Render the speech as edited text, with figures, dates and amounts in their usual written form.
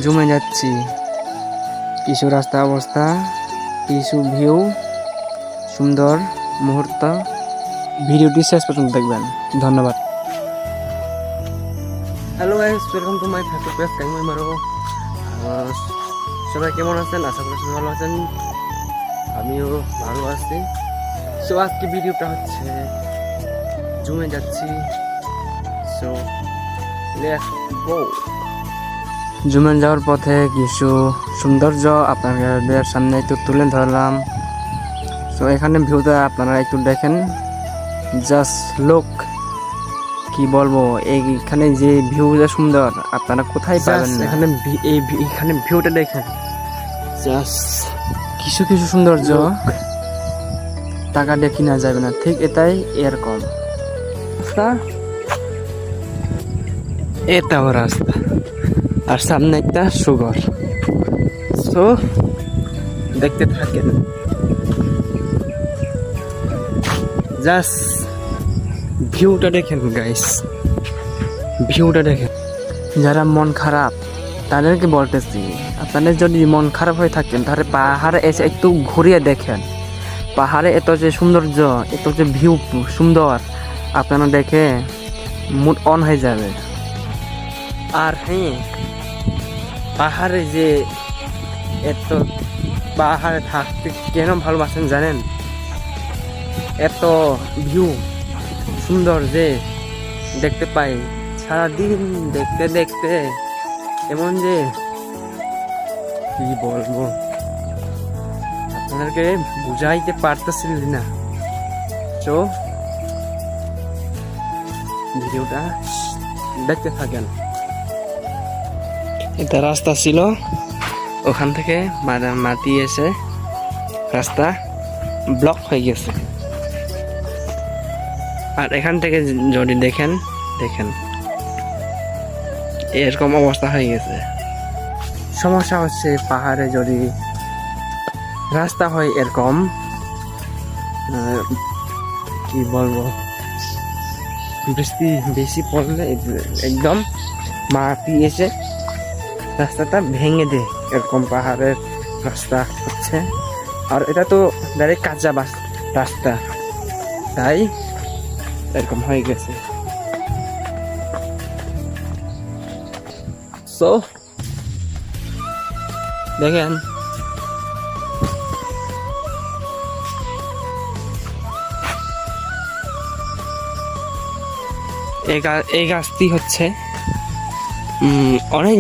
জমে যাচ্ছি। কিছু রাস্তা অবস্থা, কিছু ভিউ, সুন্দর মুহূর্ত। ভিডিওটি শেষ পর্যন্ত দেখবেন। ধন্যবাদ। Hello guys, welcome to my Facebook page টাইমই মারো। সবাই কেমন আছেন? আশা করি সবাই ভালো আছেন, আমিও ভালো আছি। সো আজকে ভিডিওটা হচ্ছে জমে যাচ্ছি। So let's go. জুমে যাওয়ার পথে কিছু সৌন্দর্য আপনাদের সামনে একটু তুলে ধরলাম। তো এখানে ভিউটা আপনারা একটু দেখেন, জাস্ট লুক। কি বলবো, এইখানে যে ভিউটা সুন্দর আপনারা কোথায় পাবেন না। এখানে ভিউটা দেখেন, জাস্ট কিছু কিছু সৌন্দর্য টাকা দিয়ে কিনা যাবে না, ঠিক এটাই এরকম। এটাও রাস্তা, আর সামনে একটা সুগর। সো দেখতে থাকেন, জাস্ট ভিউটা দেখেন গাইস, ভিউটা দেখেন। যারা মন খারাপ তাদেরকে বলতেছি, আপনাদের যদি মন খারাপ হয়ে থাকেন তাহলে পাহাড়ে এসে একটু ঘুরিয়ে দেখেন। পাহাড়ে এত যে সৌন্দর্য, এত যে ভিউ সুন্দর, আপনারা দেখে মুড অন হয়ে যাবে। আর হ্যাঁ, পাহাড়ে যে এত পাহাড়ে থাকতে কেন ভালোবাসেন জানেন? এত ভিউ সুন্দর যে দেখতে পাই সারাদিন, দেখতে দেখতে এমন যে কি বলবো, আপনাদেরকে বুঝাইতে পারতেছি না। তো ভিডিওটা দেখতে থাকেন। এটা রাস্তা ছিল, ওখান থেকে মাটি এসে রাস্তা ব্লক হয়ে গেছে। আর এখান থেকে যদি দেখেন এরকম অবস্থা হয়ে গেছে। সমস্যা হচ্ছে পাহাড়ে যদি রাস্তা হয় এরকম, কি বলবো, বৃষ্টি বেশি পড়লে একদম মাটি এসে রাস্তাটা ভেঙে দেয়। এরকম পাহাড়ের রাস্তা হচ্ছে, আর এটা তো ডাইরেক্ট কাঁচা রাস্তা, তাই এরকম হয়ে গেছে। সো দেখেন, এই গাছটি হচ্ছে অনেক